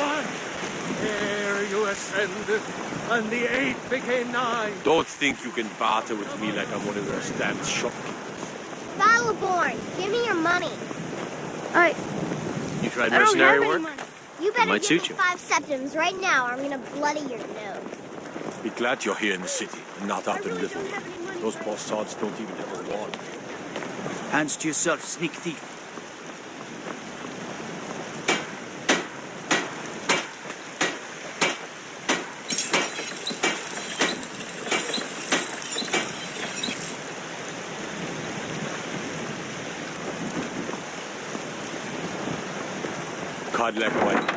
1. Ere you ascended, and the 8th became 9. Don't think you can barter with me like I'm one of those damn shopkeepers. Battleborn, give me your money. You tried mercenary work? You better might give suit me you. 5 septims right now, or I'm gonna bloody your nose. Be glad you're here in the city, and not out in Little. Those bastards don't even have a wall. Hands to yourself, sneak thief. Cadillac white.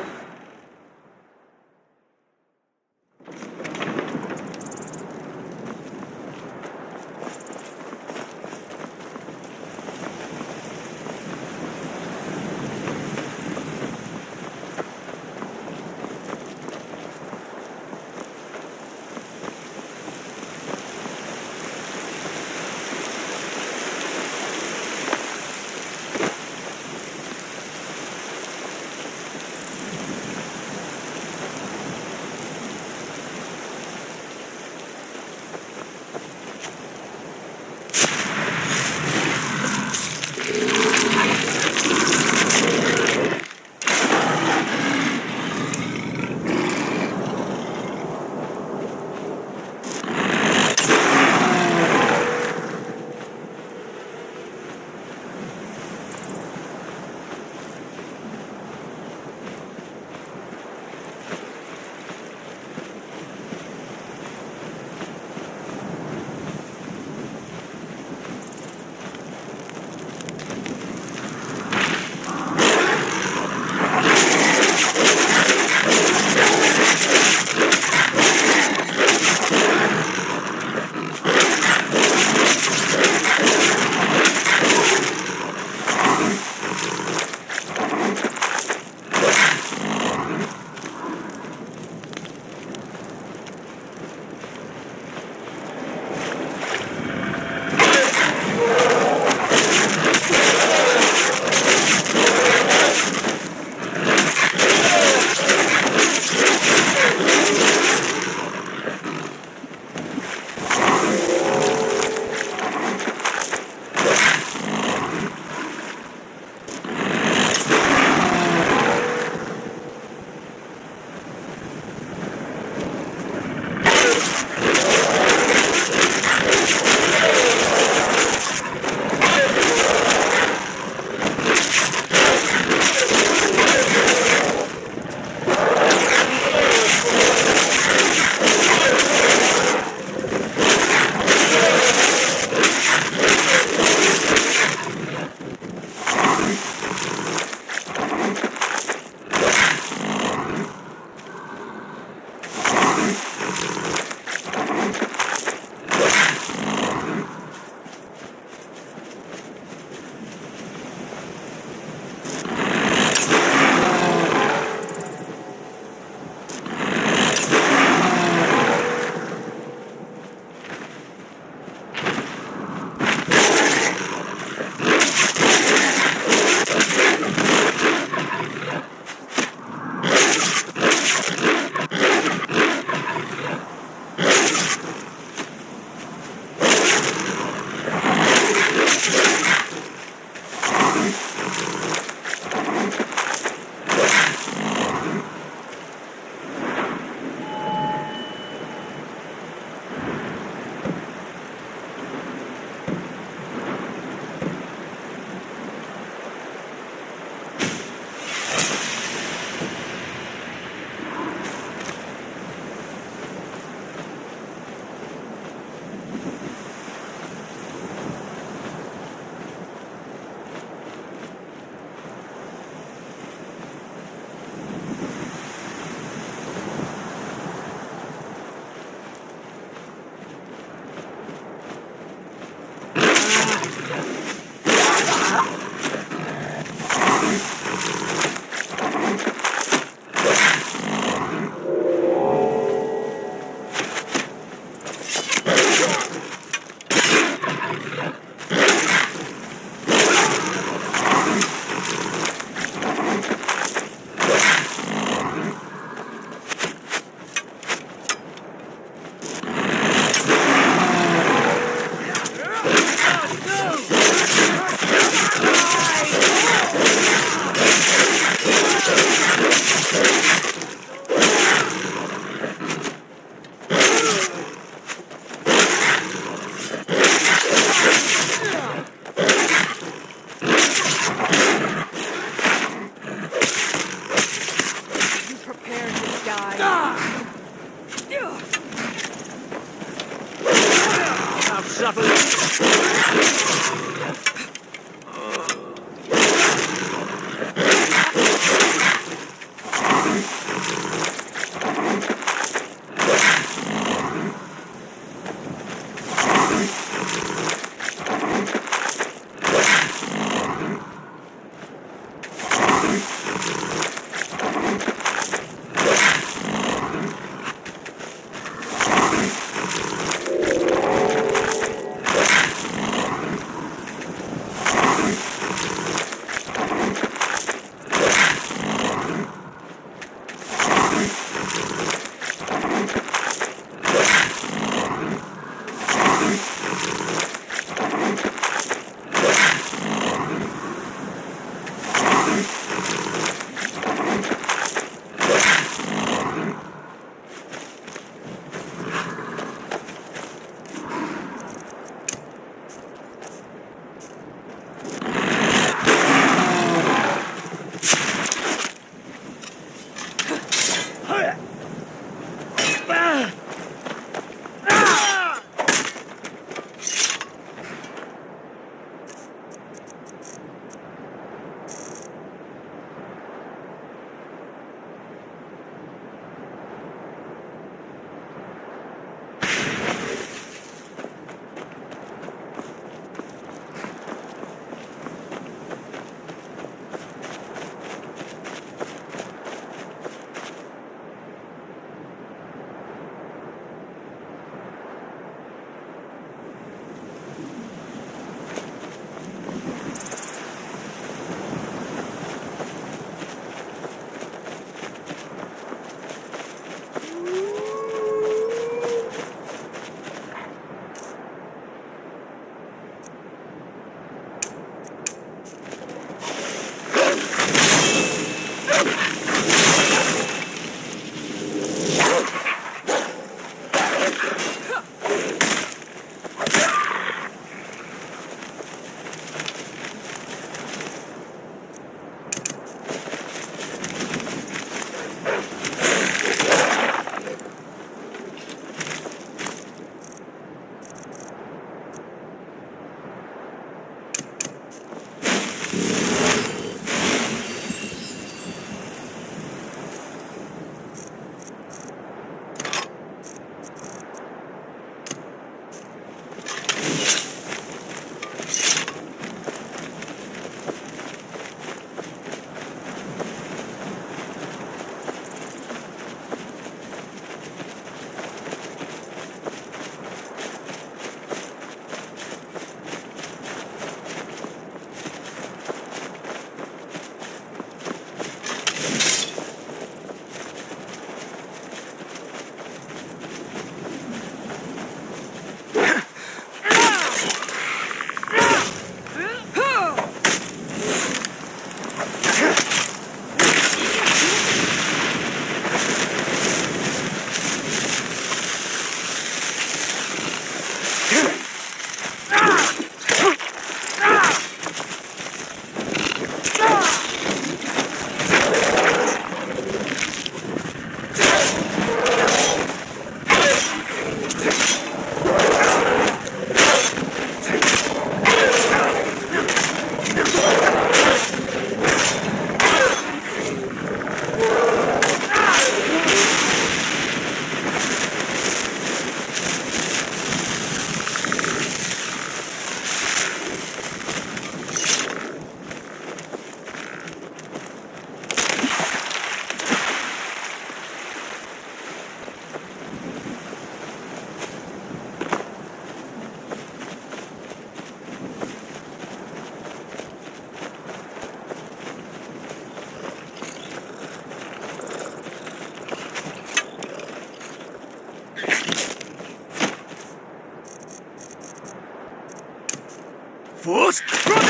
Fust Runner!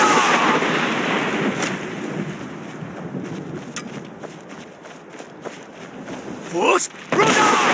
Fust Runner!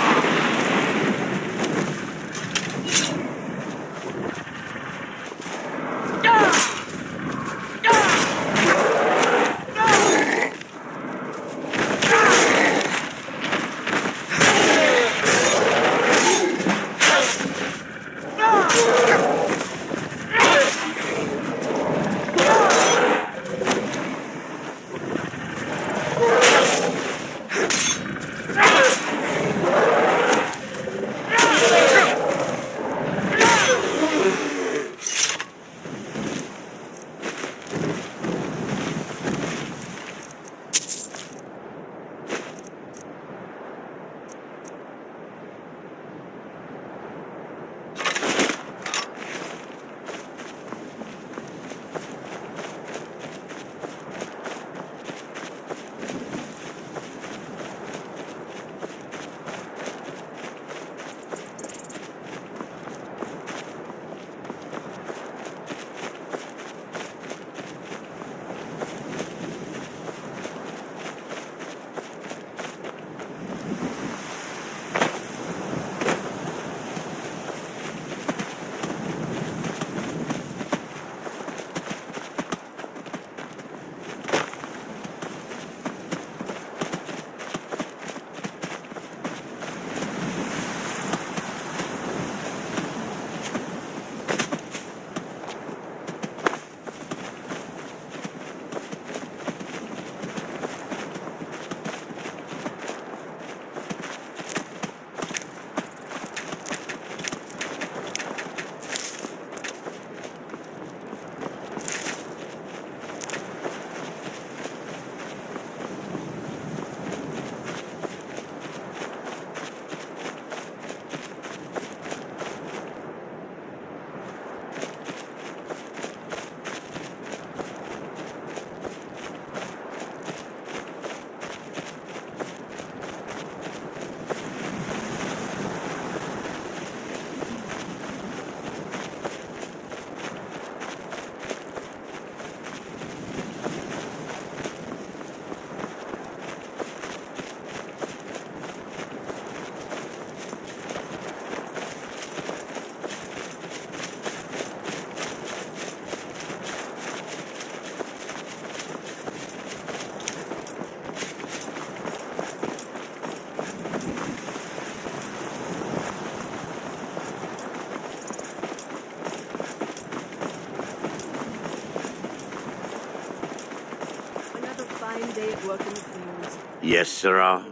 Yes, sirrah.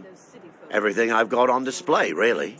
Everything I've got on display, really.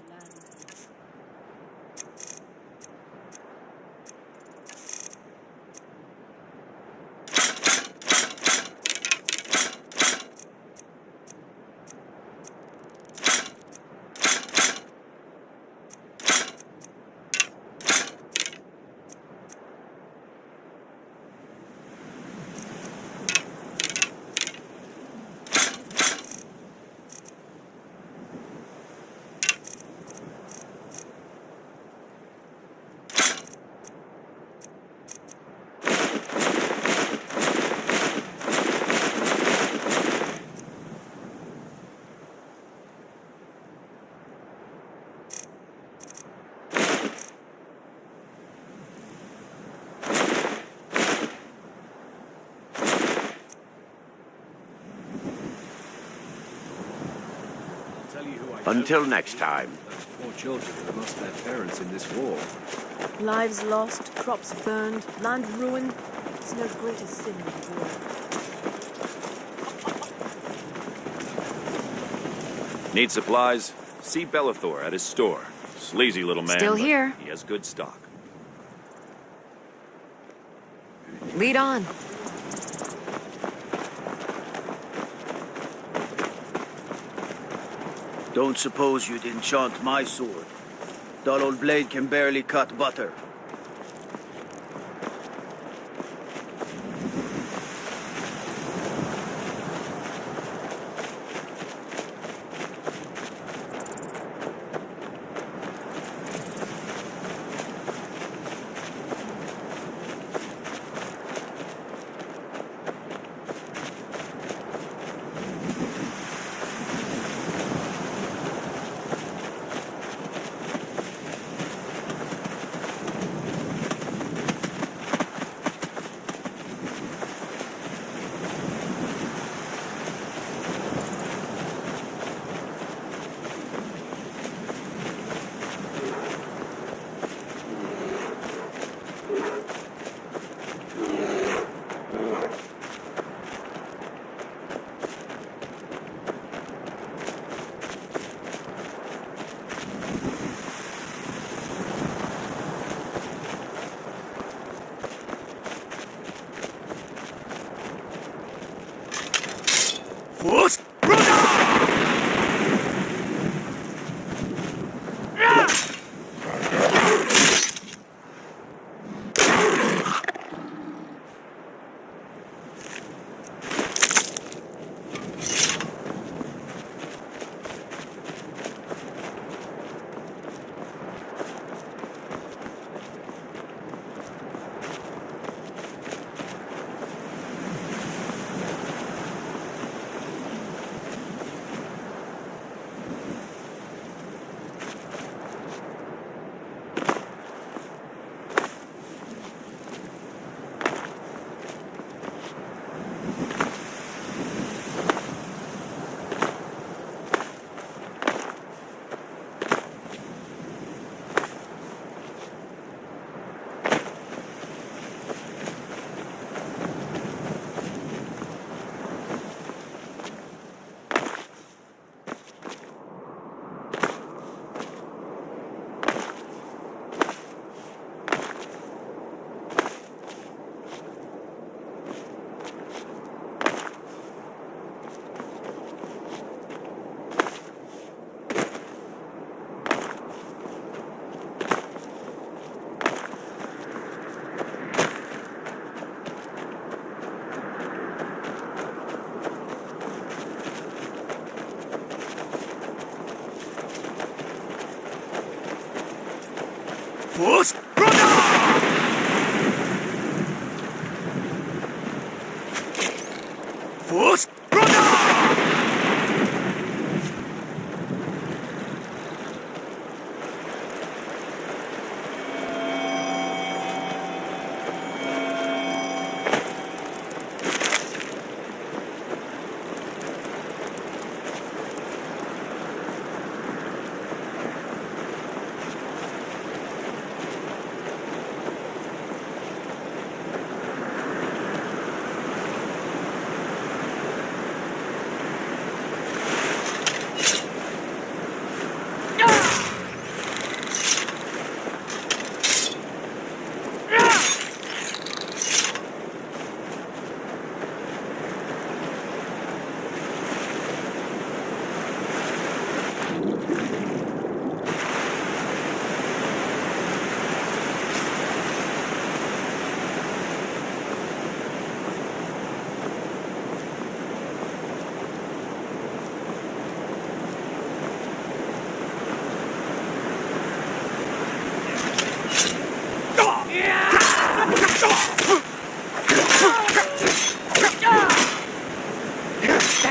Until next time. Those poor children who lost their parents in this war. Lives lost, crops burned, land ruined. There's no greater sin than war. Need supplies? See Bellathor at his store. Sleazy little man. Still but here. He has good stock. Lead on. Don't suppose you'd enchant my sword. That old blade can barely cut butter. Force! Force! Force!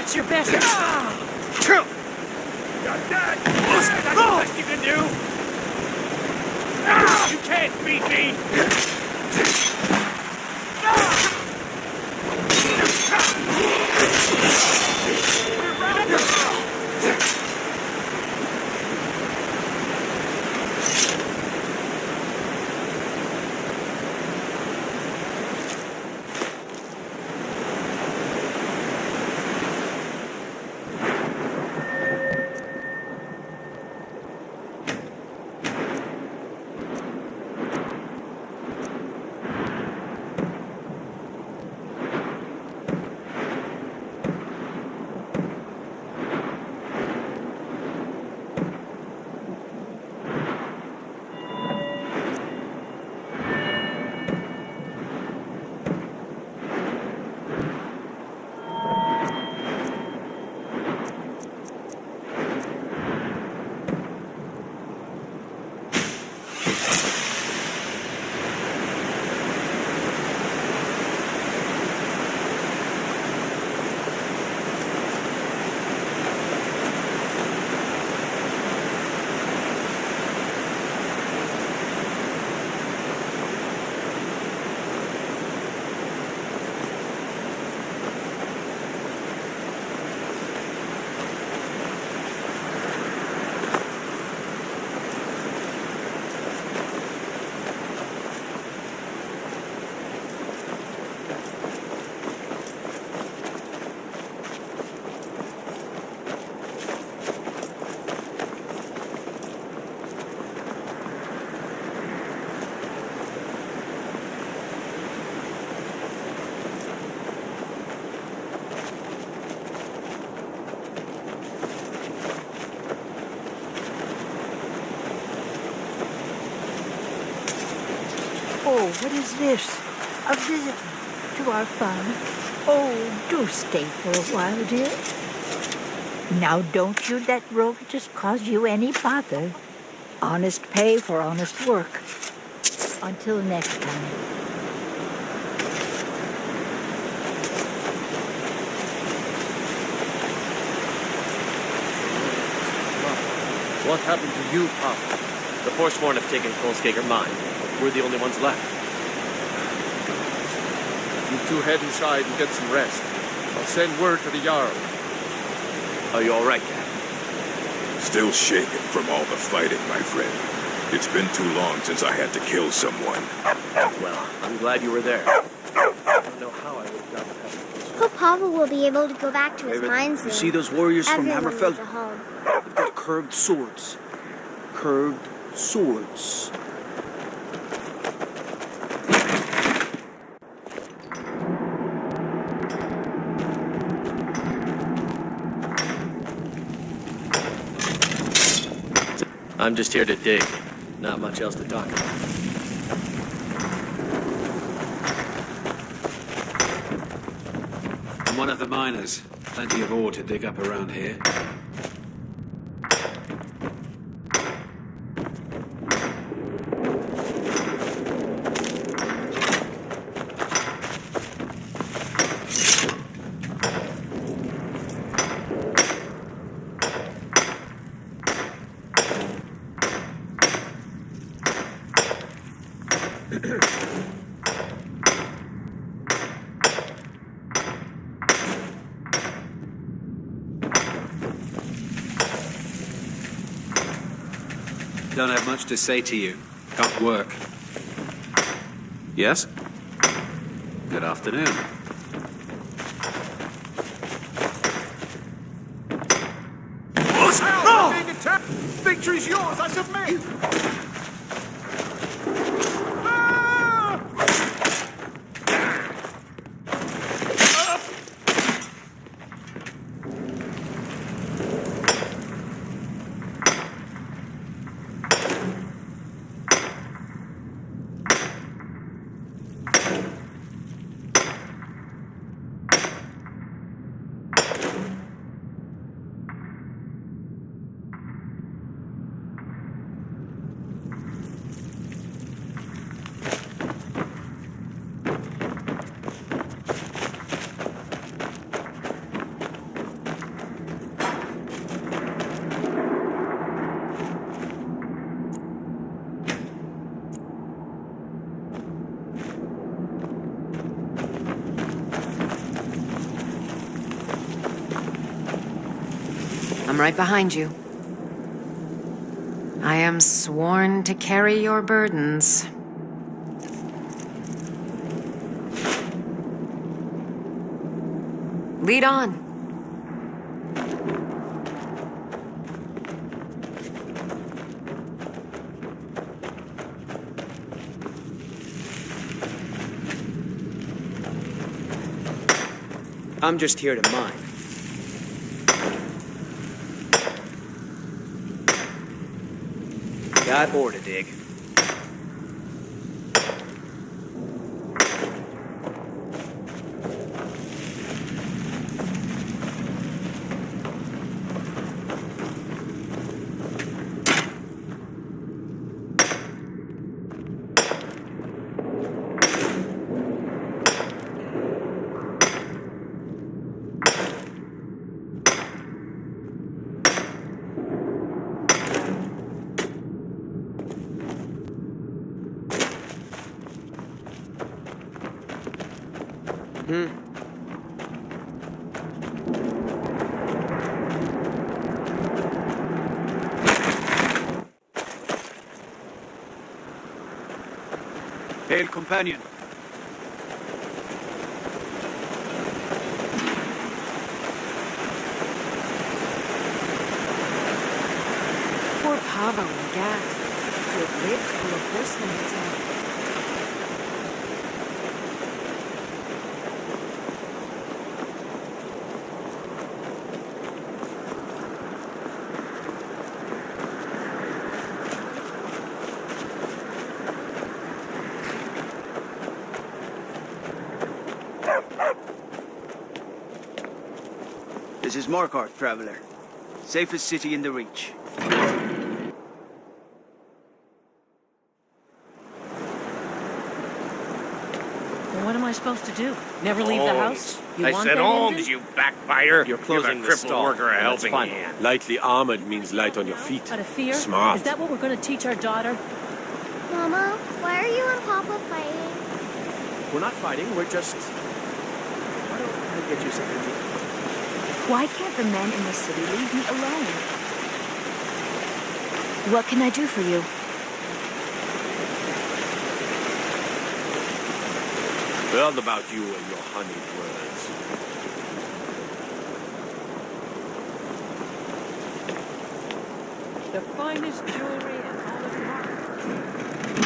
That's your best. You're dead. That's the best you can do. You can't beat me. what is this? A visit to our farm? Oh, do stay for a while, dear. Now, don't you let Rogatus cause you any bother. Honest pay for honest work. Until next time. What happened to you, Papa? The Forsworn have taken Kolskager mine. We're the only ones left. You two head inside and get some rest. I'll send word to the Jarl. Are you all right, Dad? Still shaken from all the fighting, my friend. It's been too long since I had to kill someone. Well, I'm glad you were there. I don't know how I would have gotten past Hope Pavel will be able to go back to his Raven, mine soon. you see those warriors from Everyone Hammerfell? needs a home. They've got curved swords. Curved swords. I'm just here to dig. Not much else to talk about. I'm one of the miners. Plenty of ore to dig up around here. Don't have much to say to you. Can't work. Yes? Good afternoon. Victory's yours, I submit! I'm right behind you. I am sworn to carry your burdens. Lead on. I'm just here to mine. Got ore to dig. Hail, companion. Poor Pavel and Gat, who have lived through a horseman attack. This is Markarth, traveler. Safest city in the Reach. Well, what am I supposed to do? Never leave the house? You I want said that homes, engine? you backbiter. You're closing Give a the crippled stall. worker a That's helping fine. hand. Lightly armored means light on your feet. Out of fear? Smart. Is that what we're going to teach our daughter? Mama, why are you and Papa fighting? We're not fighting, we're just... Why don't I get you something to eat? Why can't the men in the city leave me alone? What can I do for you? Heard about you and your honeyed words. The finest jewelry in all of Mark.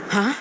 Huh?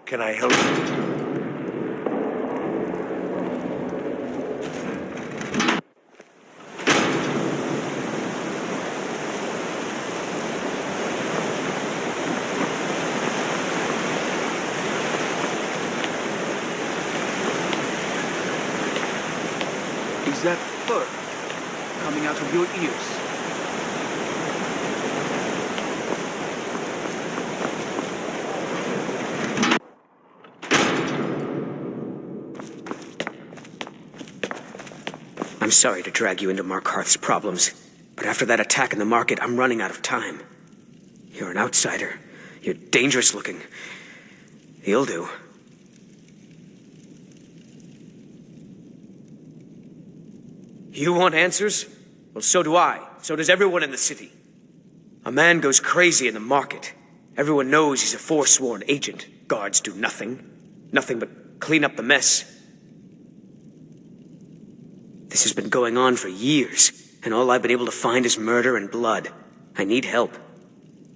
Can I help you? Is that fur coming out of your ears? I'm sorry to drag you into Markarth's problems, but after that attack in the market, I'm running out of time. You're an outsider. You're dangerous looking. He'll do. You want answers? Well, so do I. So does everyone in the city. A man goes crazy in the market. Everyone knows he's a forsworn agent. Guards do nothing. Nothing but clean up the mess. This has been going on for years, and all I've been able to find is murder and blood. I need help.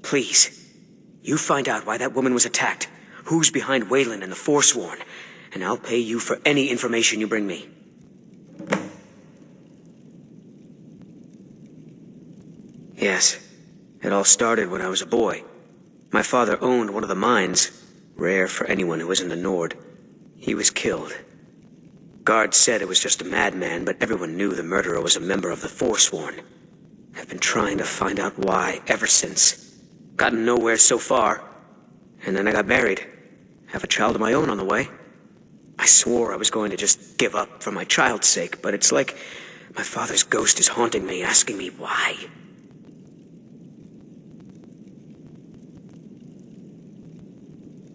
Please, you find out why that woman was attacked, who's behind Wayland and the Forsworn, and I'll pay you for any information you bring me. Yes, it all started when I was a boy. My father owned one of the mines, rare for anyone who isn't a Nord. He was killed. Guards said it was just a madman, but everyone knew the murderer was a member of the Forsworn. I've been trying to find out why ever since. Gotten nowhere so far. And then I got married. Have a child of my own on the way. I swore I was going to just give up for my child's sake, but it's like my father's ghost is haunting me, asking me why.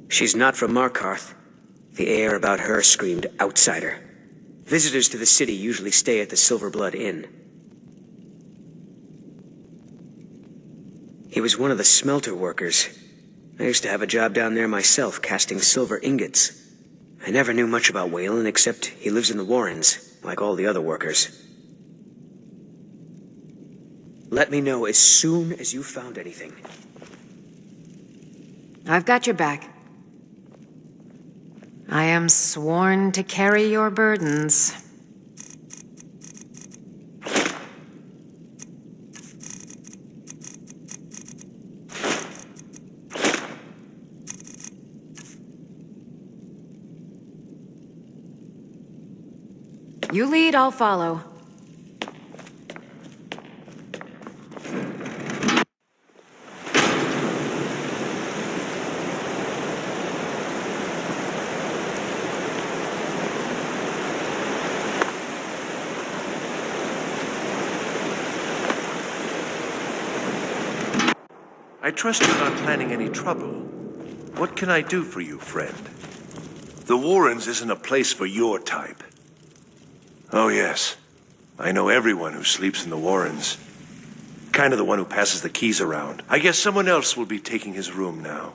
She's not from Markarth. The air about her screamed outsider. Visitors to the city usually stay at the Silverblood Inn. He was one of the smelter workers. I used to have a job down there myself, casting silver ingots. I never knew much about Wayland, except he lives in the Warrens, like all the other workers. Let me know as soon as you found anything. I've got your back. I am sworn to carry your burdens. You lead, I'll follow. I trust you're not planning any trouble. What can I do for you, friend? The Warrens isn't a place for your type. Oh yes, I know everyone who sleeps in the Warrens. Kind of the one who passes the keys around. I guess someone else will be taking his room now.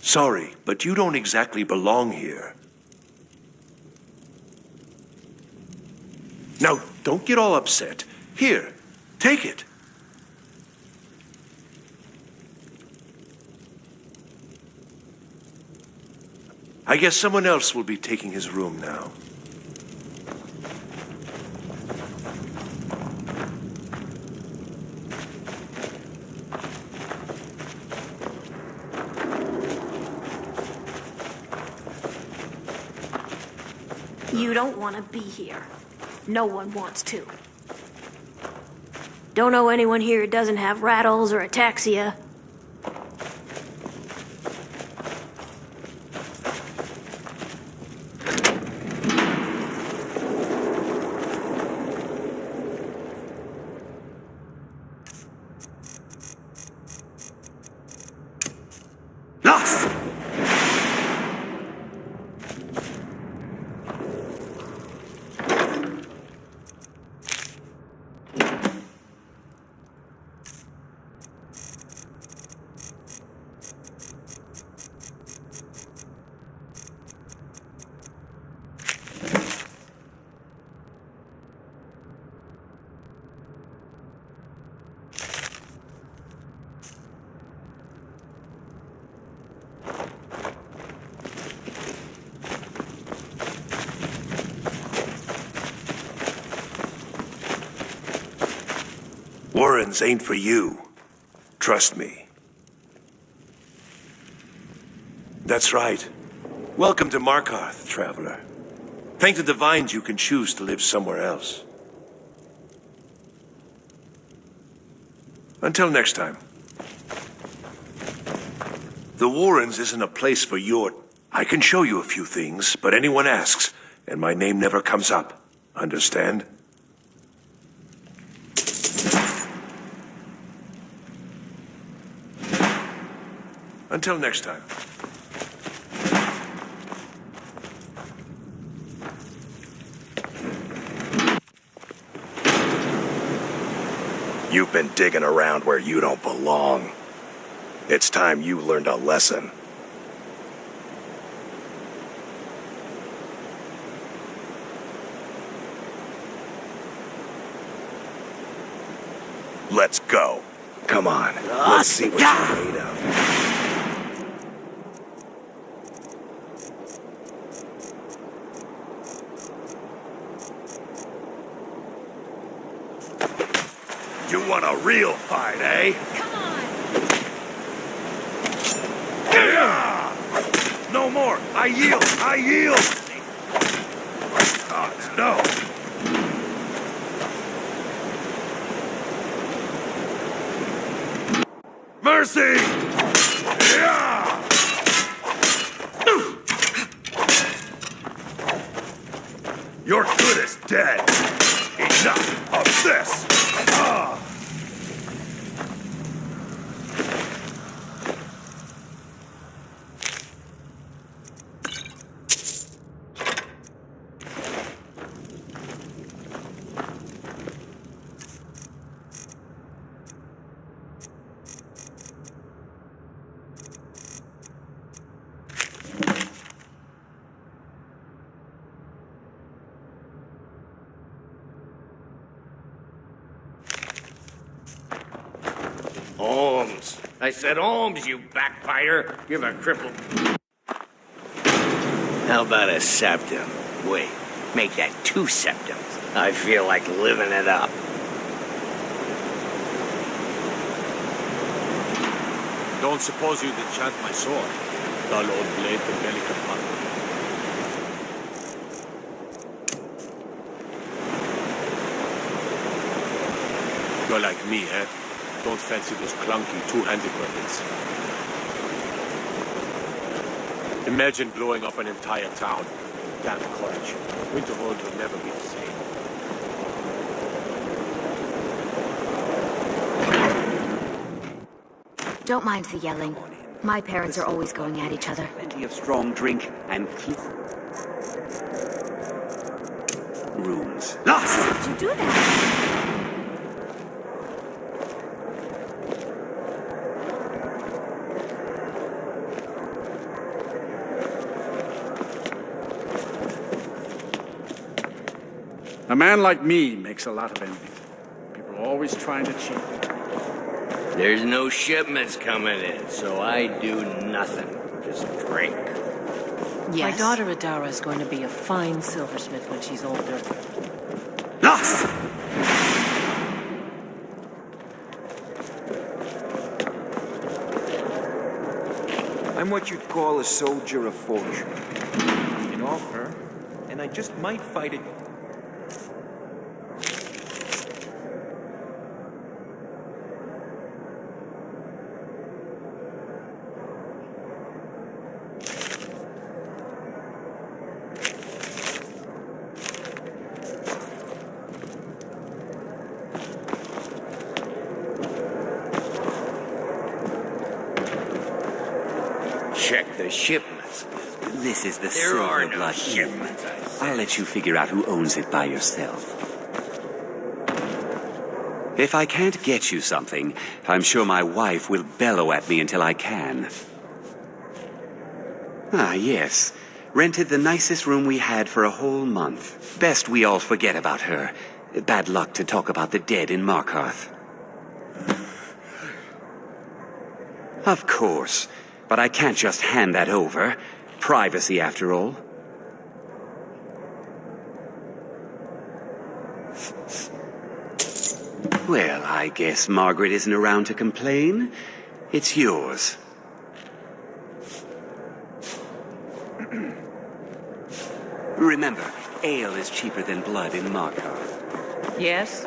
Sorry, but you don't exactly belong here. Now, don't get all upset. Here, take it. I guess someone else will be taking his room now. You don't want to be here. No one wants to. Don't know anyone here who doesn't have rattles or ataxia. Warrens ain't for you. Trust me. That's right. Welcome to Markarth, traveler. Thank the Divines you can choose to live somewhere else. Until next time. The Warrens isn't a place for your... I can show you a few things, but anyone asks, and my name never comes up. Understand? Until next time. You've been digging around where you don't belong. It's time you learned a lesson. Let's go. Come on. Let's see what you're made of. You want a real fight, eh? Come on! Yeah! No more! I yield! I yield! Gods, no! Mercy! Yeah! You're good as dead! Enough of this! Holmes. I said Holmes, you backbiter. You're a cripple. How about a septum? Wait, make that 2 septums. I feel like living it up. Don't suppose you'd enchant my sword. Dull old blade can barely cut mutton. You're like me, eh? Don't fancy those clunky two-handed weapons. Imagine blowing up an entire town. Damn college. Winterhold will never be the same. Don't mind the yelling. My parents are always going at each other. Plenty of strong drink and rooms. Did you do that? A man like me makes a lot of envy. People are always trying to cheat. There's no shipments coming in, so I do nothing. Just drink. My daughter Adara is going to be a fine silversmith when she's older. I'm what you'd call a soldier of fortune. An offer, and I just might fight it. Check the shipments. This is the There are Silver no Blood shipments. I'll let you figure out who owns it by yourself. If I can't get you something, I'm sure my wife will bellow at me until I can. Ah, yes. Rented the nicest room we had for a whole month. Best we all forget about her. Bad luck to talk about the dead in Markarth. Of course. But I can't just hand that over. Privacy, after all. Well, I guess Margaret isn't around to complain. It's yours. Remember, ale is cheaper than blood in Markarth. Yes?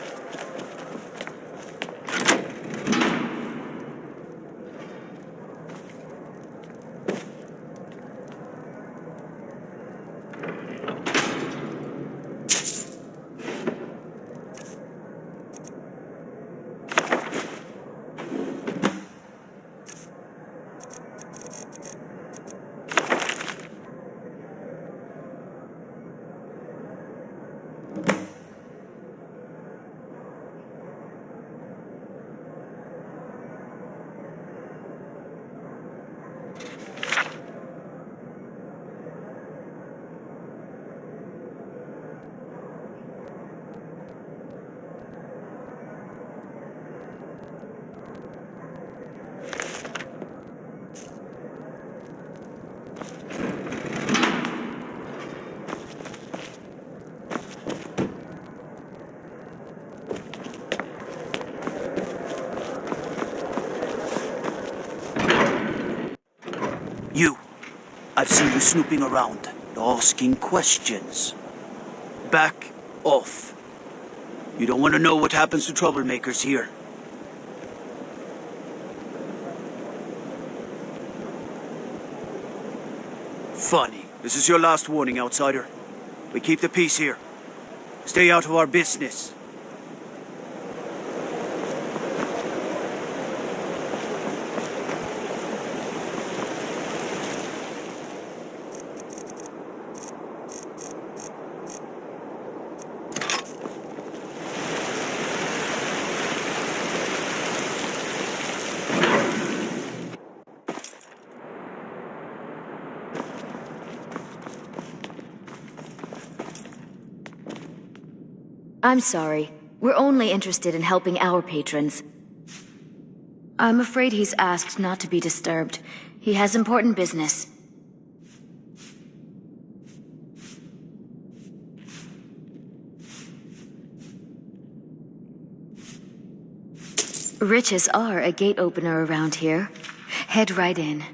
You. I've seen you snooping around, asking questions. Back off. You don't want to know what happens to troublemakers here. Funny. This is your last warning, outsider. We keep the peace here. Stay out of our business. I'm sorry. We're only interested in helping our patrons. I'm afraid he's asked not to be disturbed. He has important business. Riches are a gate opener around here. Head right in.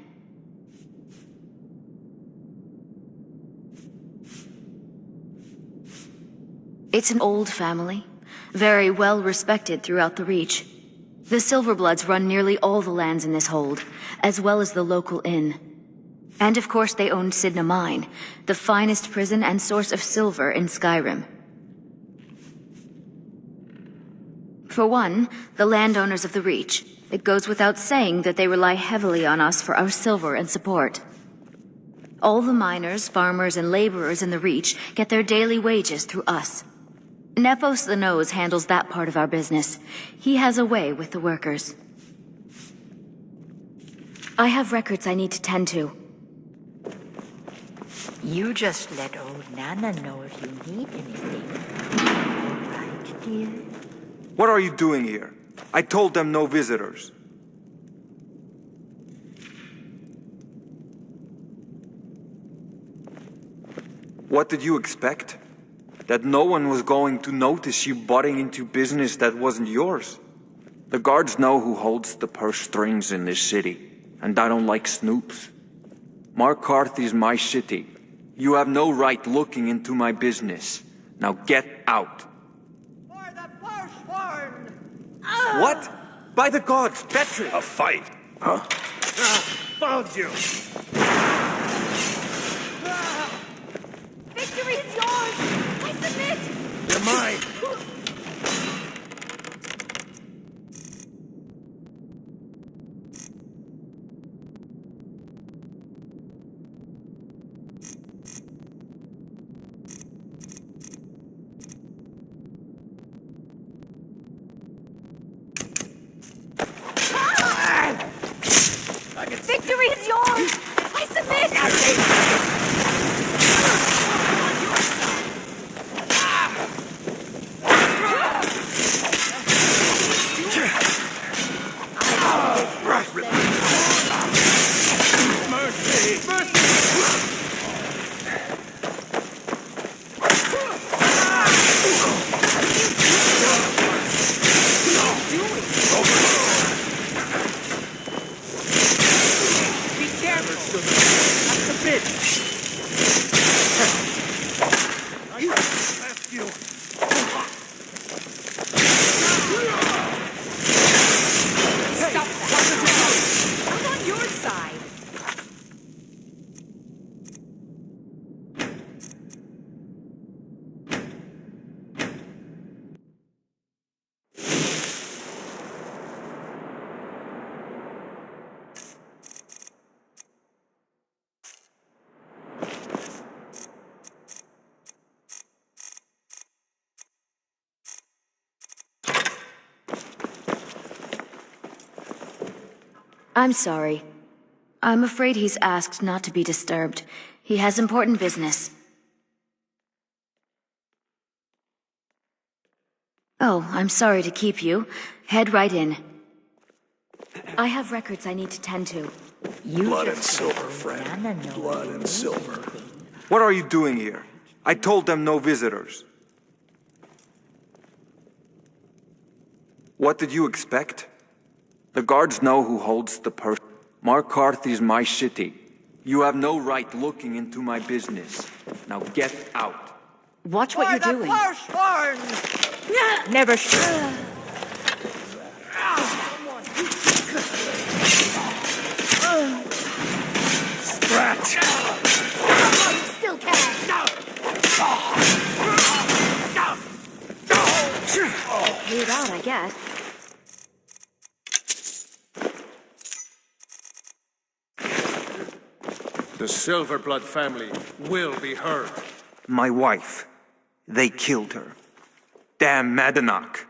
It's an old family, very well respected throughout the Reach. The Silverbloods run nearly all the lands in this hold, as well as the local inn. And of course they own Sidna Mine, the finest prison and source of silver in Skyrim. For one, the landowners of the Reach. It goes without saying that they rely heavily on us for our silver and support. All the miners, farmers, and laborers in the Reach get their daily wages through us. Nepos the Nose handles that part of our business. He has a way with the workers. I have records I need to tend to. You just let old Nana know if you need anything. All right, dear? What are you doing here? I told them no visitors. What did you expect? That no one was going to notice you butting into business that wasn't yours? The guards know who holds the purse strings in this city, and I don't like snoops. Markarth is my city. You have no right looking into my business. Now get out. For the firstborn! What? By the gods, Petri! A fight? Huh? Found you! Victory is yours! I submit! You're mine! Victory is yours! I submit! I'm sorry. I'm afraid he's asked not to be disturbed. He has important business. Oh, I'm sorry to keep you. Head right in. I have records I need to tend to. Blood and silver, friend. Blood and silver. What are you doing here? I told them no visitors. What did you expect? The guards know who holds the purse. Markarth is my city. You have no right looking into my business. Now get out. Watch what you're doing. Never Scratch! Still can. Paid out, I guess. The Silverblood family will be heard. My wife. They killed her. Damn Madanach.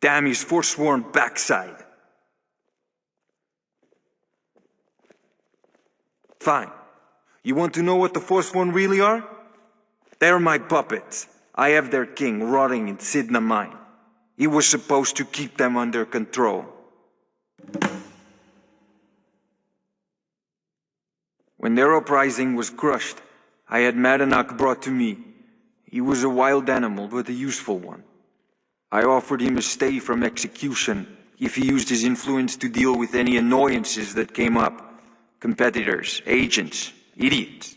Damn his forsworn backside. Fine. You want to know what the Forsworn really are? They're my puppets. I have their king rotting in Sidna Mine. He was supposed to keep them under control. When their uprising was crushed, I had Madanach brought to me. He was a wild animal, but a useful one. I offered him a stay from execution if he used his influence to deal with any annoyances that came up. Competitors, agents, idiots.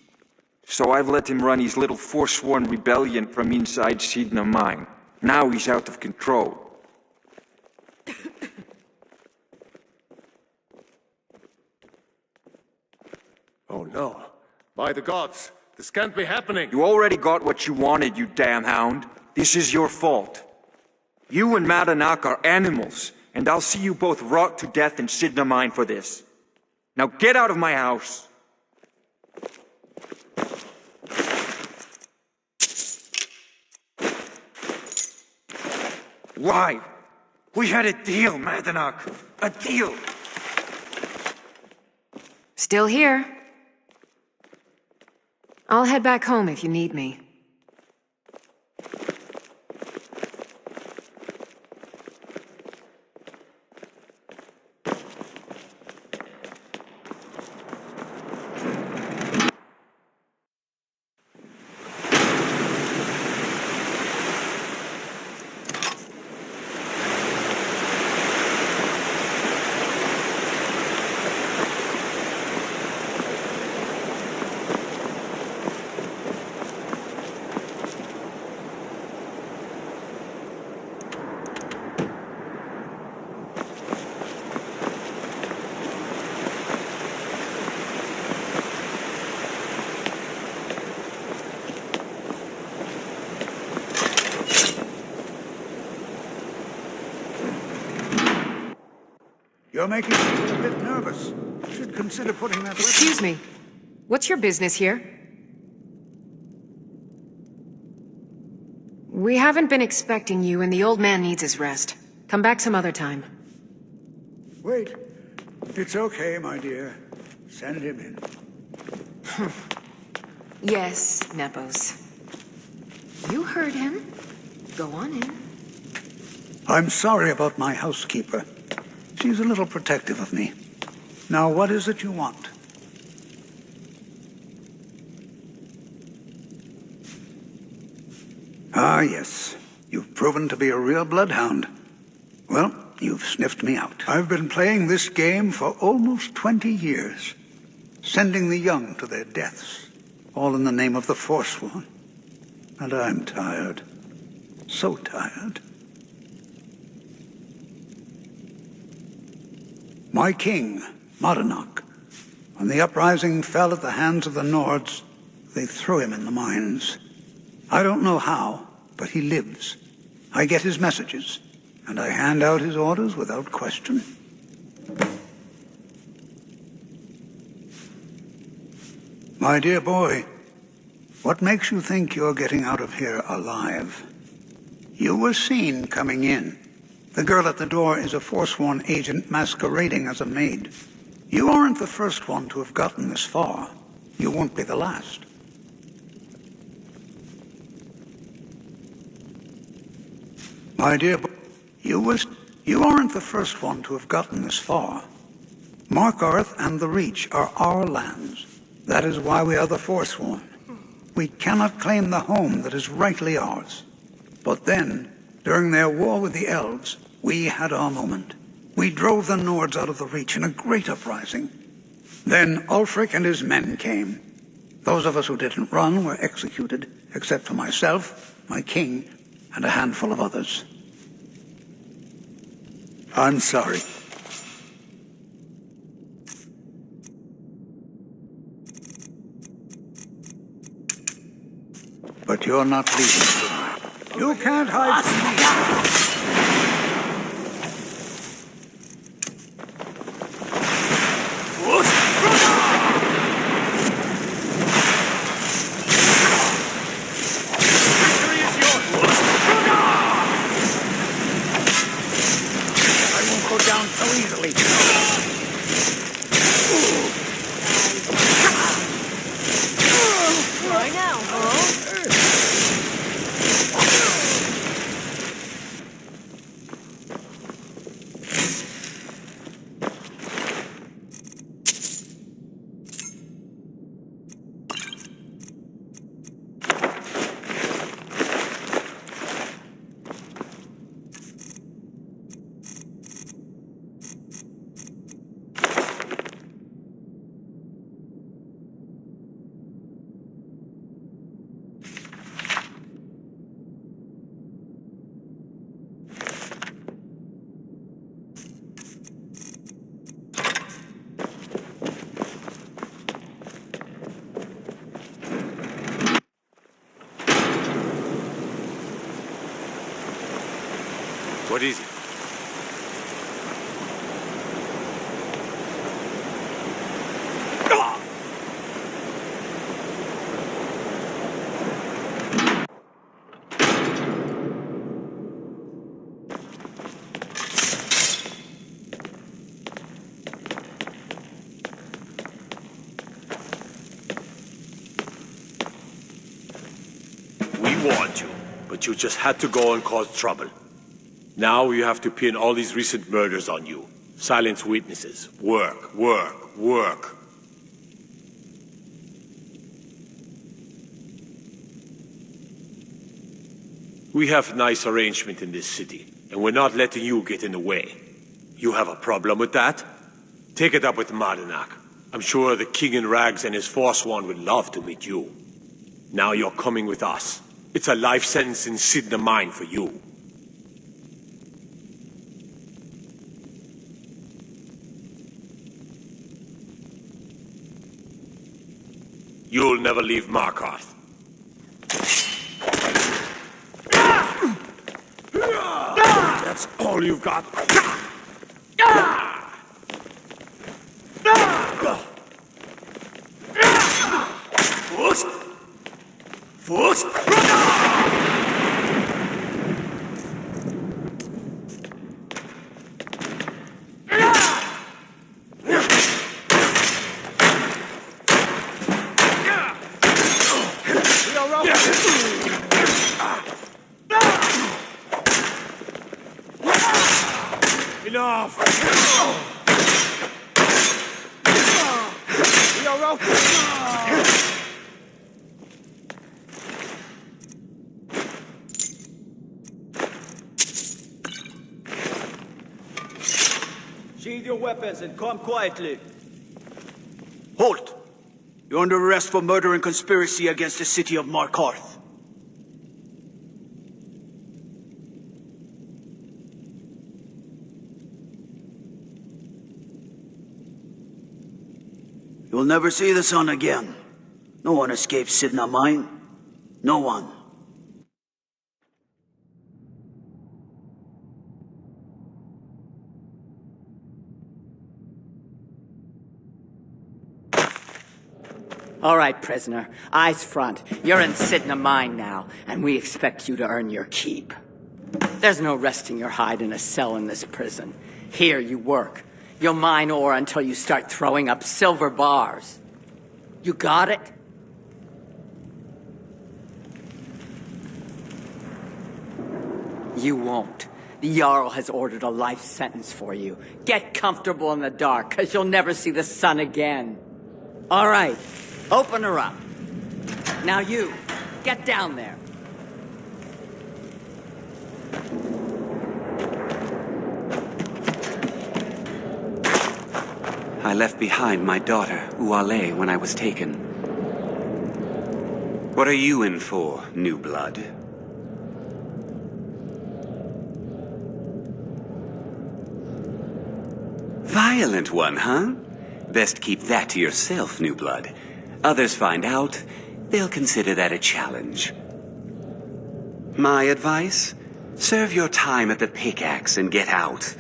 So I've let him run his little forsworn rebellion from inside Sidna Mine. Now he's out of control. Oh no. By the gods, this can't be happening. You already got what you wanted, you damn hound. This is your fault. You and Madanach are animals, and I'll see you both rot to death in Sidna Mine for this. Now get out of my house. Why? We had a deal, Madanach. A deal. Still here. I'll head back home if you need me. You're making me a bit nervous. Should consider putting that... Excuse me. What's your business here? We haven't been expecting you, and the old man needs his rest. Come back some other time. Wait. It's okay, my dear. Send him in. Yes, Nepos. You heard him. Go on in. I'm sorry about my housekeeper. She's a little protective of me. Now, what is it you want? Ah, yes. You've proven to be a real bloodhound. Well, you've sniffed me out. I've been playing this game for almost 20 years, sending the young to their deaths, all in the name of the Forsworn. And I'm tired. So tired. My king, Madanach, when the uprising fell at the hands of the Nords, they threw him in the mines. I don't know how, but he lives. I get his messages, and I hand out his orders without question. My dear boy, what makes you think you're getting out of here alive? You were seen coming in. The girl at the door is a Forsworn agent masquerading as a maid. You aren't the first one to have gotten this far. You won't be the last. My dear boy, you aren't the first one to have gotten this far. Markarth and the Reach are our lands. That is why we are the Forsworn. We cannot claim the home that is rightly ours. But then, during their war with the Elves, we had our moment. We drove the Nords out of the Reach in a great uprising. Then Ulfric and his men came. Those of us who didn't run were executed, except for myself, my king, and a handful of others. I'm sorry. But you're not leaving tonight. You can't hide from me. What is it? We warned you, but you just had to go and cause trouble. Now you have to pin all these recent murders on you. Silence witnesses. Work, work, work. We have nice arrangement in this city, and we're not letting you get in the way. You have a problem with that? Take it up with Mardenak. I'm sure the King in Rags and his Forsworn would love to meet you. Now you're coming with us. It's a life sentence in Sidna Mine for you. You'll never leave Markarth. That's all you've got. Enough! We are out! Sheathe your weapons and come quietly. Halt! You're under arrest for murder and conspiracy against the city of Markarth. You'll never see the sun again. No one escapes Sidna Mine. No one. All right, prisoner. Eyes front. You're in Sidna Mine now, and we expect you to earn your keep. There's no resting your hide in a cell in this prison. Here you work. You'll mine ore until you start throwing up silver bars. You got it? You won't. The Jarl has ordered a life sentence for you. Get comfortable in the dark, because you'll never see the sun again. All right, open her up. Now you, get down there. I left behind my daughter, Uale, when I was taken. What are you in for, new blood? Violent one, huh? Best keep that to yourself, new blood. Others find out, they'll consider that a challenge. My advice? Serve your time at the pickaxe and get out.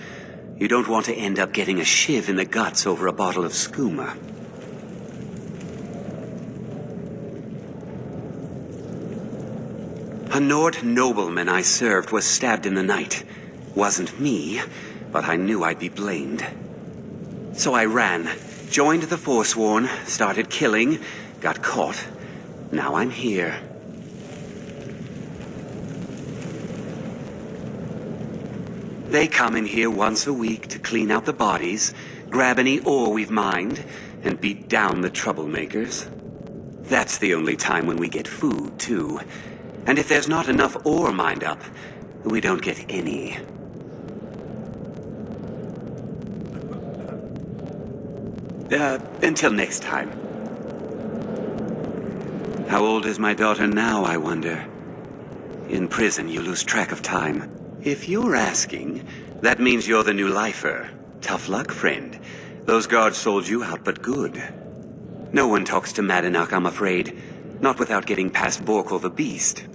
You don't want to end up getting a shiv in the guts over a bottle of skooma. A Nord nobleman I served was stabbed in the night. Wasn't me, but I knew I'd be blamed. So I ran, joined the Forsworn, started killing, got caught. Now I'm here. They come in here once a week to clean out the bodies, grab any ore we've mined, and beat down the troublemakers. That's the only time when we get food, too. And if there's not enough ore mined up, we don't get any. Until next time. How old is my daughter now, I wonder? In prison, you lose track of time. If you're asking, that means you're the new lifer. Tough luck, friend. Those guards sold you out, but good. No one talks to Madanach, I'm afraid. Not without getting past Borkul the Beast.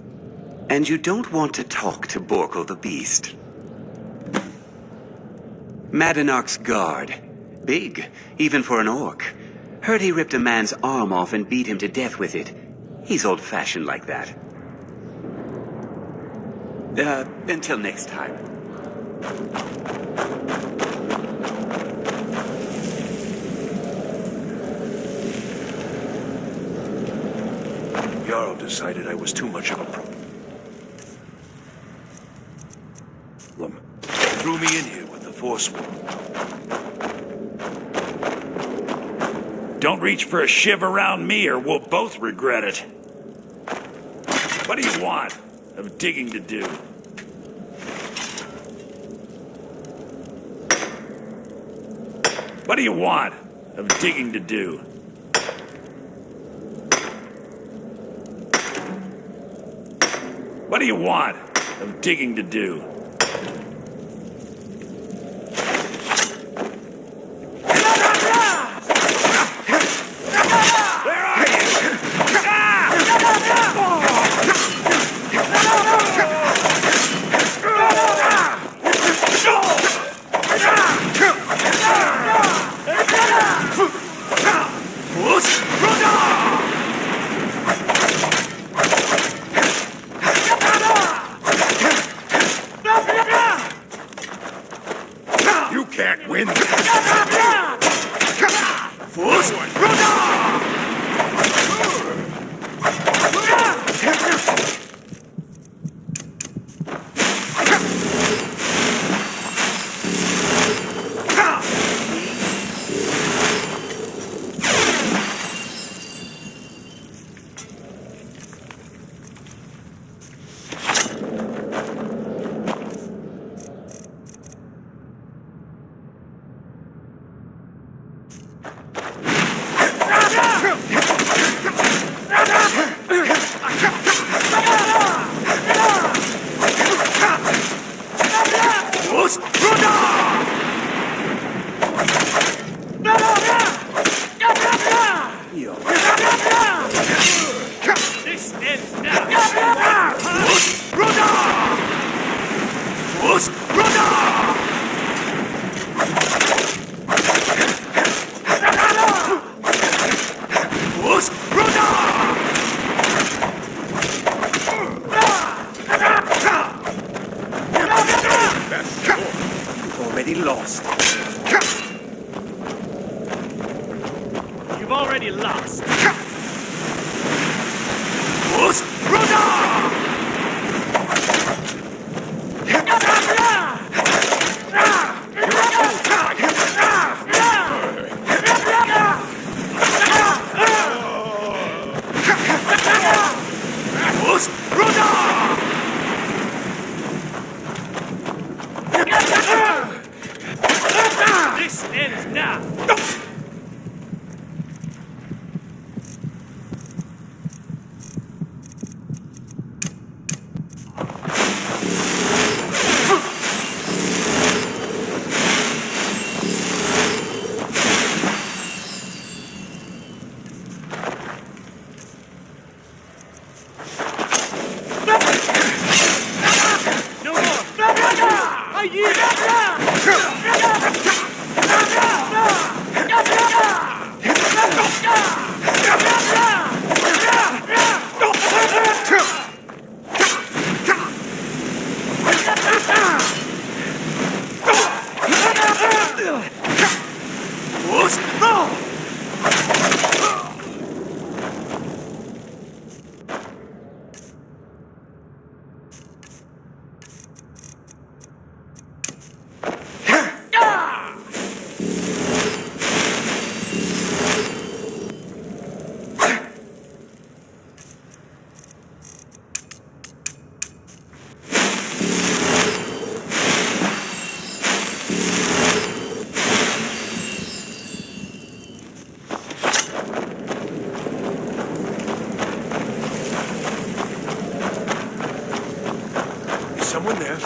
And you don't want to talk to Borkul the Beast. Madanach's guard. Big, even for an orc. Heard he ripped a man's arm off and beat him to death with it. He's old-fashioned like that. Until next time. Jarl decided I was too much of a problem. Threw me in here with the Forsworn. Don't reach for a shiv around me or we'll both regret it. What do you want? Of digging to do. What do you want? Of digging to do. What do you want? Of digging to do. You can't win. This ends now. You've already lost. You've already lost. This ends now. someone there?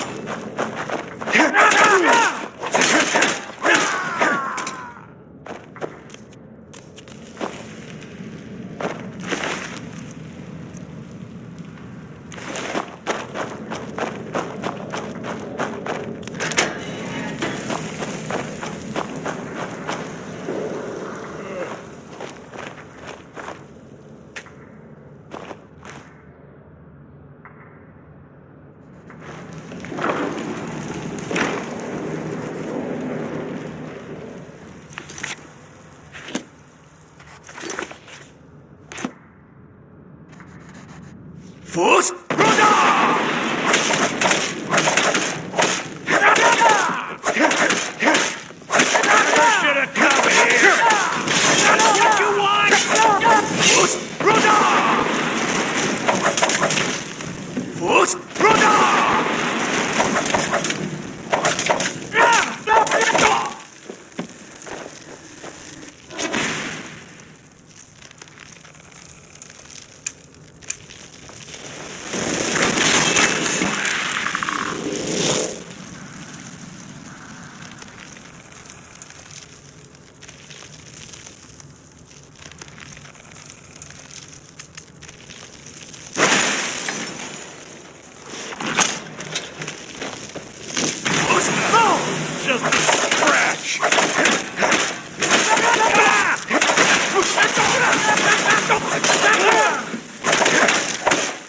Force! Should have come here! What you want? Force! Force! Just a scratch!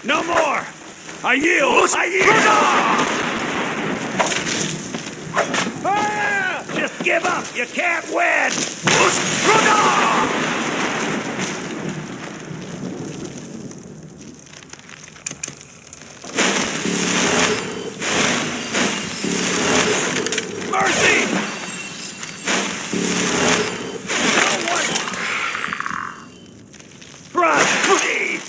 No more! I yield! I yield! Just give up! You can't win! Mercy! No one! Proceed!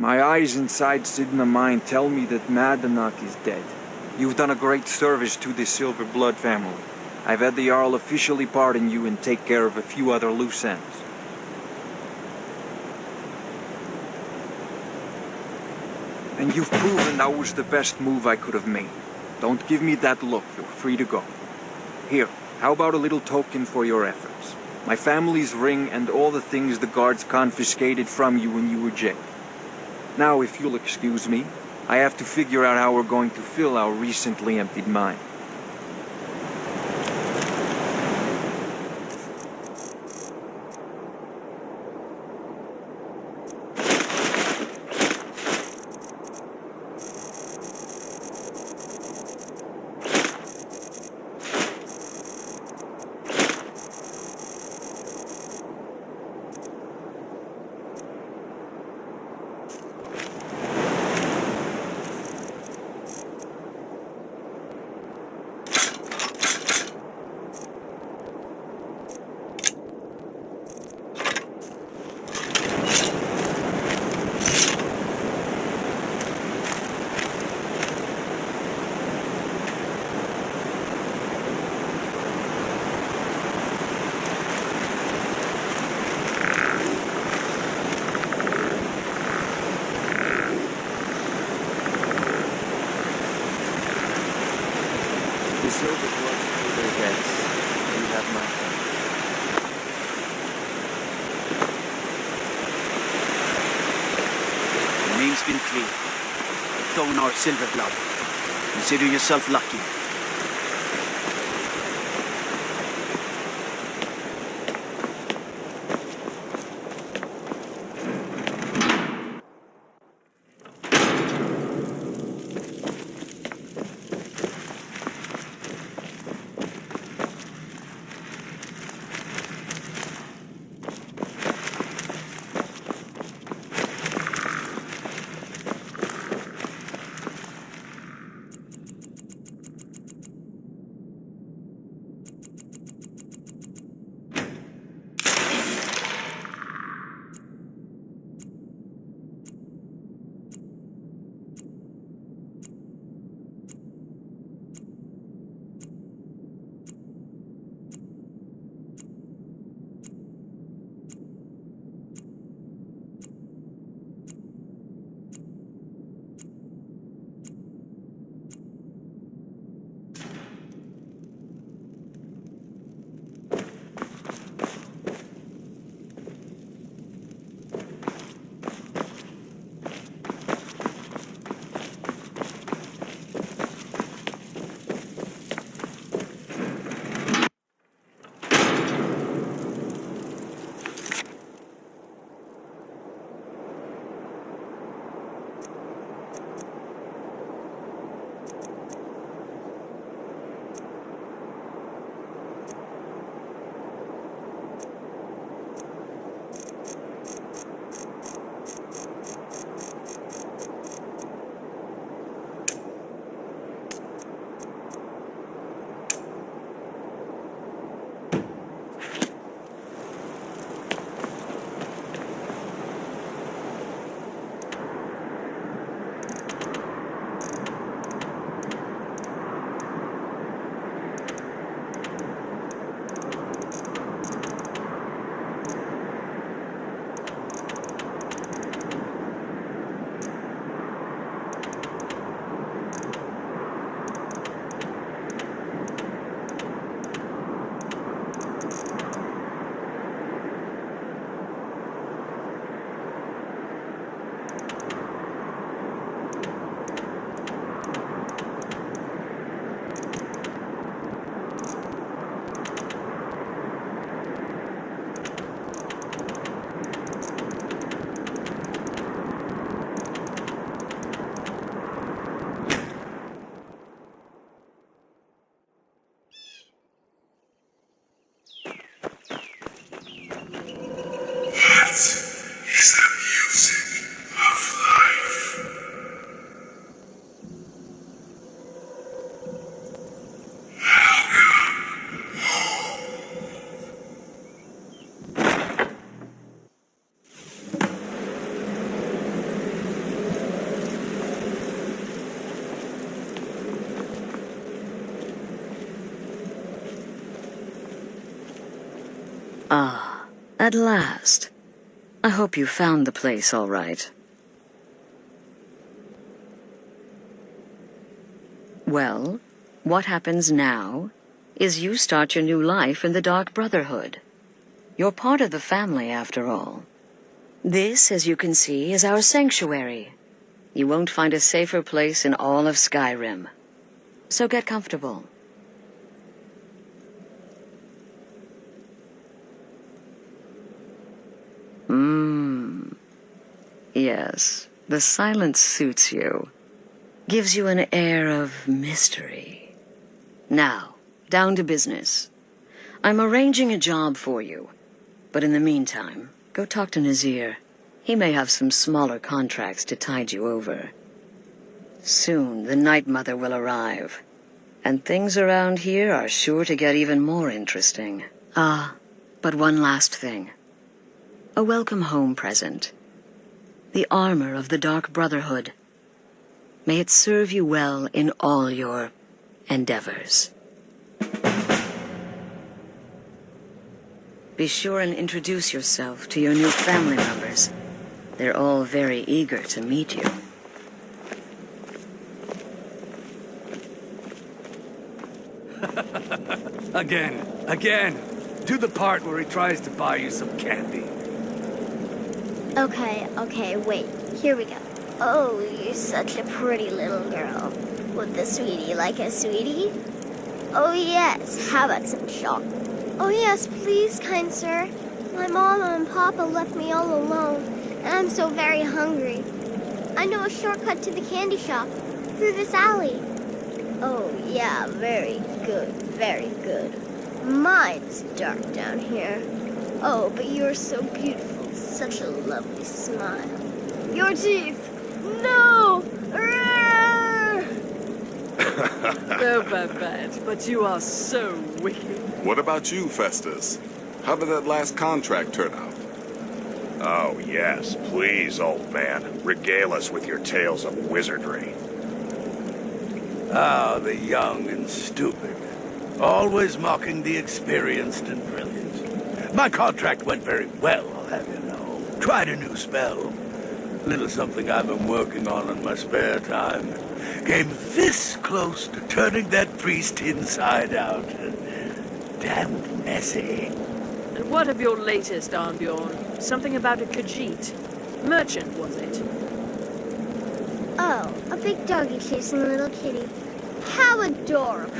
My eyes inside Sidna Mine tell me that Madanak is dead. You've done a great service to this Silver Blood family. I've had the Jarl officially pardon you and take care of a few other loose ends. And you've proven that was the best move I could have made. Don't give me that look. You're free to go. Here, how about a little token for your efforts? My family's ring and all the things the guards confiscated from you when you were jailed. Now, if you'll excuse me, I have to figure out how we're going to fill our recently emptied mine. The silver blood through their heads. You have my hand. The name's been cleared. Donar Silverblood. Consider yourself lucky. Ah, at last. I hope you found the place all right. Well, what happens now is you start your new life in the Dark Brotherhood. You're part of the family, after all. This, as you can see, is our sanctuary. You won't find a safer place in all of Skyrim. So get comfortable. Yes, the silence suits you. Gives you an air of mystery. Now, down to business. I'm arranging a job for you. But in the meantime, go talk to Nazir. He may have some smaller contracts to tide you over. Soon, the Night Mother will arrive. And things around here are sure to get even more interesting. Ah, but one last thing. A welcome home present. The armor of the Dark Brotherhood. May it serve you well in all your endeavors. Be sure and introduce yourself to your new family members. They're all very eager to meet you. Again. Do the part where he tries to buy you some candy. Okay, wait. Here we go. Oh, you're such a pretty little girl. Would the sweetie like a sweetie? Oh, yes. How about some chocolate? Oh, yes, please, kind sir. My mama and papa left me all alone, and I'm so very hungry. I know a shortcut to the candy shop, through this alley. Oh, yeah, very good, very good. Mine's dark down here. Oh, but you're so beautiful, such a lovely smile. Your teeth! No! Oh, Babette, but you are so wicked. What about you, Festus? How did that last contract turn out? Oh, yes. Please, old man. Regale us with your tales of wizardry. Ah, the young and stupid. Always mocking the experienced and brilliant. My contract went very well, I'll have you know. Tried a new spell. Little something I've been working on in my spare time. Came this close to turning that priest inside out. Damned messy. And what of your latest, Arnbjorn? Something about a Khajiit. Merchant, was it? Oh, a big doggy chasing a little kitty. How adorable.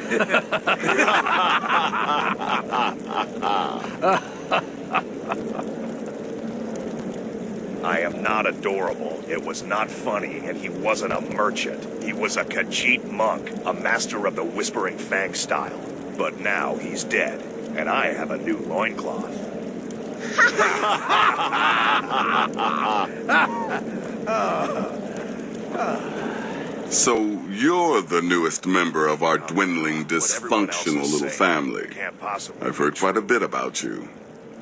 I am not adorable. It was not funny, and he wasn't a merchant. He was a Khajiit monk, a master of the Whispering Fang style. But now he's dead, and I have a new loincloth. So you're the newest member of our dwindling, dysfunctional little family. I've heard quite a bit about you.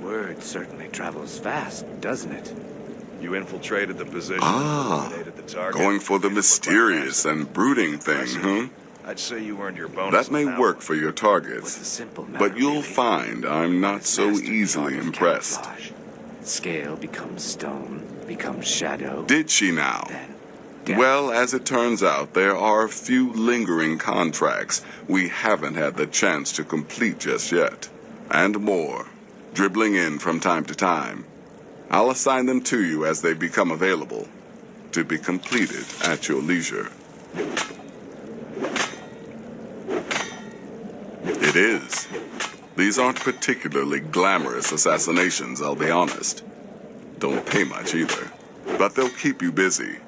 Word certainly travels fast, doesn't it? You infiltrated the position. Eliminated the target. Going for the mysterious and brooding thing, huh? I'd say you earned your bonus. That may work for your targets, but you'll find I'm not so easily impressed. Scale becomes stone, becomes shadow. Did she now? Well, as it turns out, there are a few lingering contracts we haven't had the chance to complete just yet. And more, dribbling in from time to time. I'll assign them to you as they become available, to be completed at your leisure. It is. These aren't particularly glamorous assassinations, I'll be honest. Don't pay much either, but they'll keep you busy.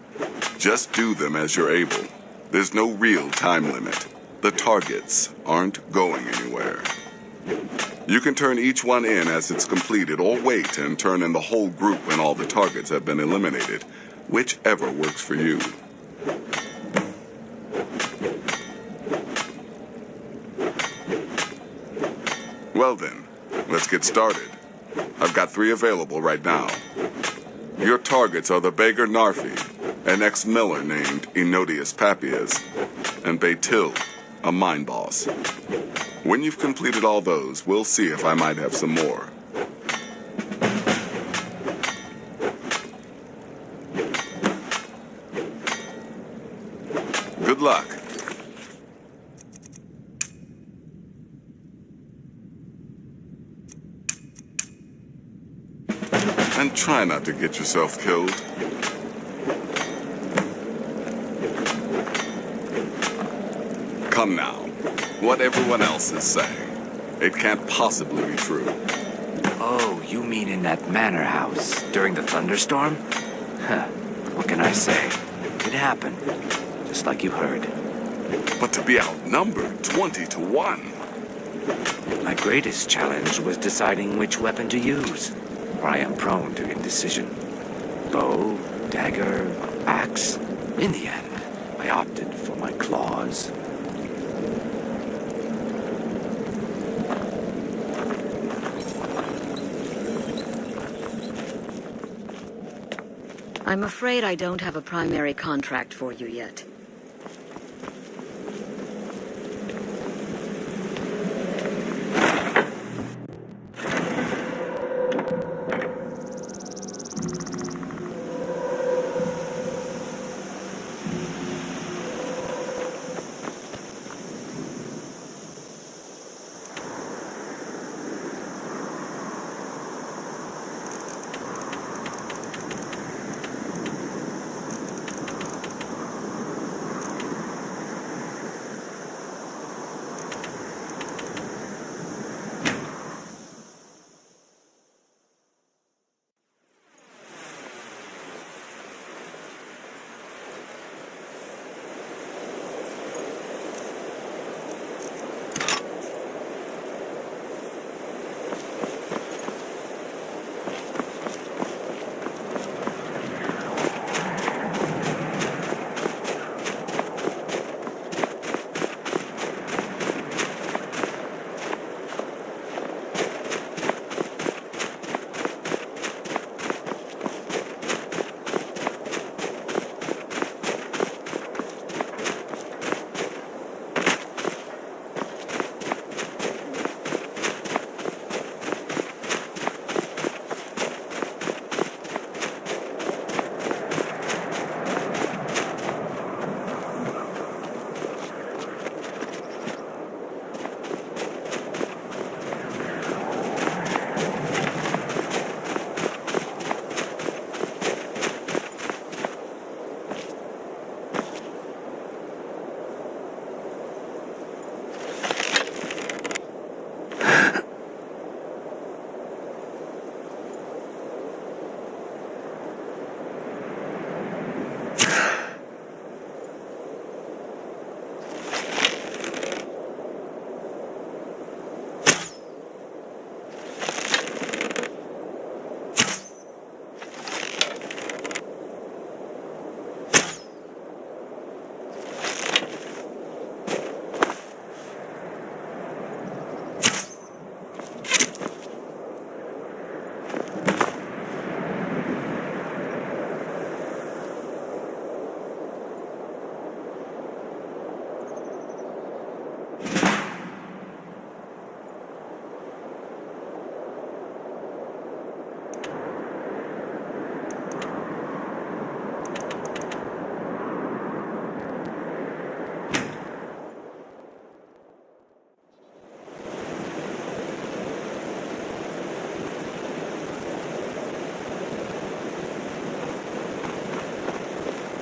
Just do them as you're able. There's no real time limit. The targets aren't going anywhere. You can turn each one in as it's completed, or wait and turn in the whole group when all the targets have been eliminated. Whichever works for you. Well then, let's get started. I've got 3 available right now. Your targets are the beggar Narfi, an ex-miller named Enodius Papias, and Baytil, a mine boss. When you've completed all those, we'll see if I might have some more. Good luck. And try not to get yourself killed. Come now. What everyone else is saying. It can't possibly be true. Oh, you mean in that manor house during the thunderstorm? Huh. What can I say? It happened. Just like you heard. But to be outnumbered 20-1. My greatest challenge was deciding which weapon to use. For I am prone to indecision. Bow, dagger, axe. In the end, I opted for my claws. I'm afraid I don't have a primary contract for you yet.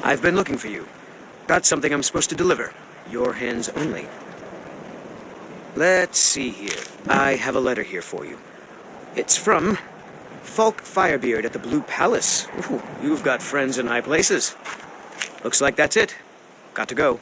I've been looking for you. Got something I'm supposed to deliver. Your hands only. Let's see here. I have a letter here for you. It's from Falk Firebeard at the Blue Palace. Ooh, you've got friends in high places. Looks like that's it. Got to go.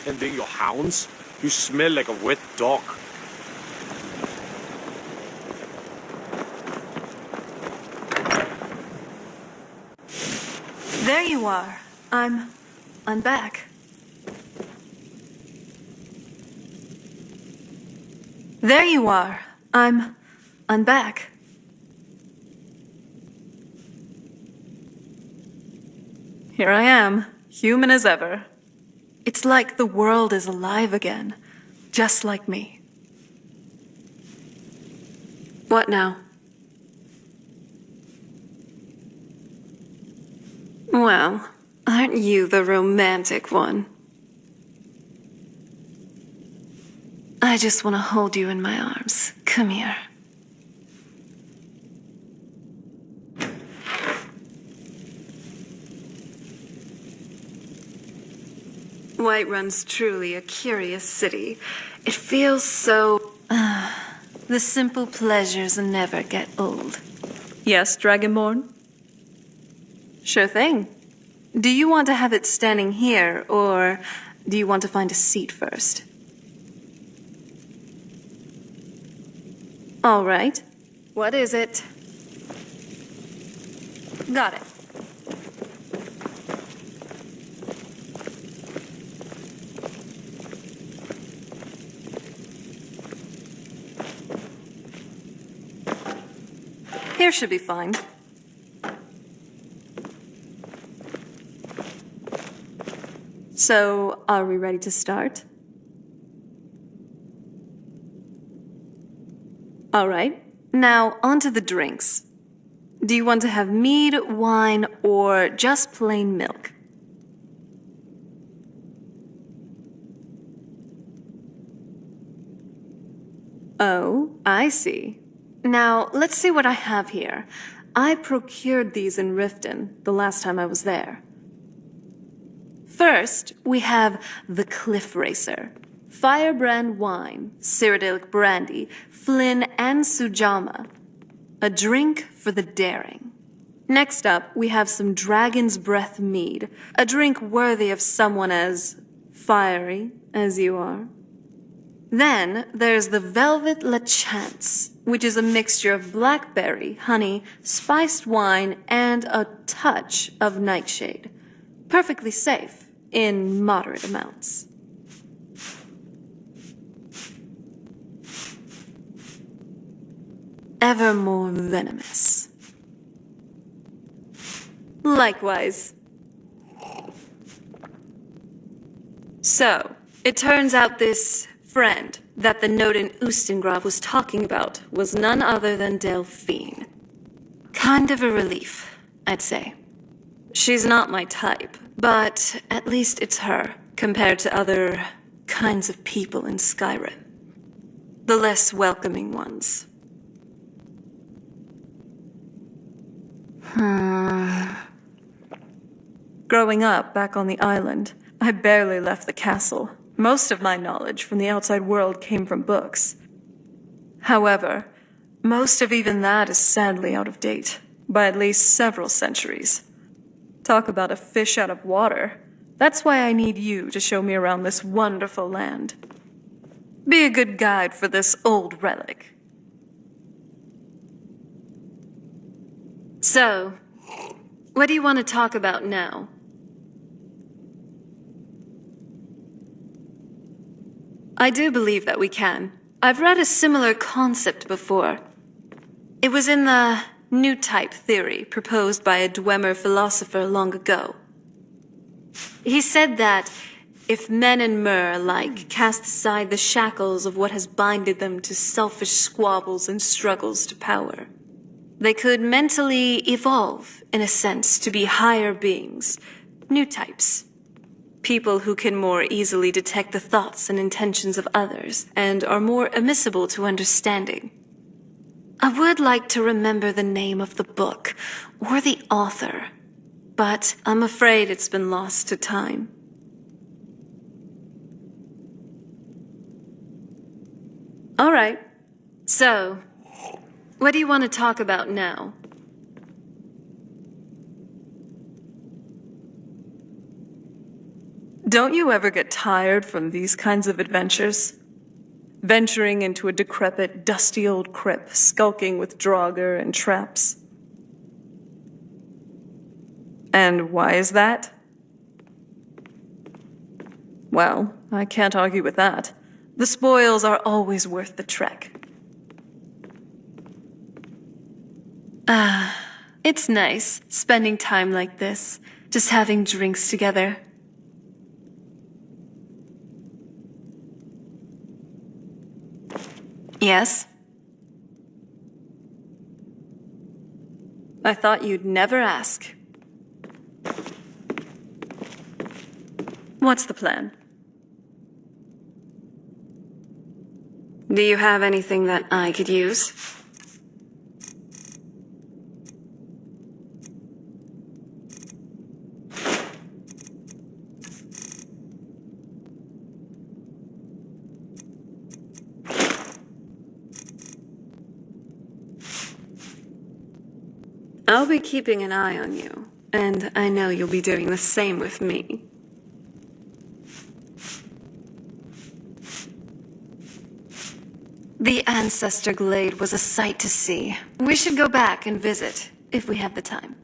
tending your hounds? You smell like a wet dog. There you are. I'm back. There you are. I'm back. Here I am, human as ever. It's like the world is alive again, just like me. What now? Well, aren't you the romantic one? I just want to hold you in my arms. Come here. Whiterun's truly a curious city. It feels so... the simple pleasures never get old. Yes, Dragonborn? Sure thing. Do you want to have it standing here, or do you want to find a seat first? All right. What is it? Got it. Here should be fine. So, are we ready to start? All right. Now, on to the drinks. Do you want to have mead, wine, or just plain milk? Oh, I see. Now, let's see what I have here. I procured these in Riften the last time I was there. First, we have the Cliff Racer. Firebrand wine, Cyrodiilic brandy, Flynn, and Sujamma. A drink for the daring. Next up, we have some Dragon's Breath mead. A drink worthy of someone as fiery as you are. Then, there's the Velvet La Chance, which is a mixture of blackberry, honey, spiced wine, and a touch of nightshade. Perfectly safe, in moderate amounts. Ever more venomous. Likewise. So, it turns out this friend that the note in Ustengrav was talking about was none other than Delphine. Kind of a relief, I'd say. She's not my type, but at least it's her, compared to other kinds of people in Skyrim. The less welcoming ones. Growing up back on the island, I barely left the castle. Most of my knowledge from the outside world came from books. However, most of even that is sadly out of date, by at least several centuries. Talk about a fish out of water. That's why I need you to show me around this wonderful land. Be a good guide for this old relic. So, what do you want to talk about now? I do believe that we can. I've read a similar concept before. It was in the new type theory proposed by a Dwemer philosopher long ago. He said that if men and mer alike cast aside the shackles of what has binded them to selfish squabbles and struggles to power, they could mentally evolve, in a sense, to be higher beings, new types. People who can more easily detect the thoughts and intentions of others, and are more admissible to understanding. I would like to remember the name of the book, or the author, but I'm afraid it's been lost to time. All right. So, what do you want to talk about now? Don't you ever get tired from these kinds of adventures? Venturing into a decrepit, dusty old crypt, skulking with Draugr and traps. And why is that? Well, I can't argue with that. The spoils are always worth the trek. It's nice, spending time like this, just having drinks together. Yes? I thought you'd never ask. What's the plan? Do you have anything that I could use? I'll be keeping an eye on you, and I know you'll be doing the same with me. The Ancestor Glade was a sight to see. We should go back and visit, if we have the time.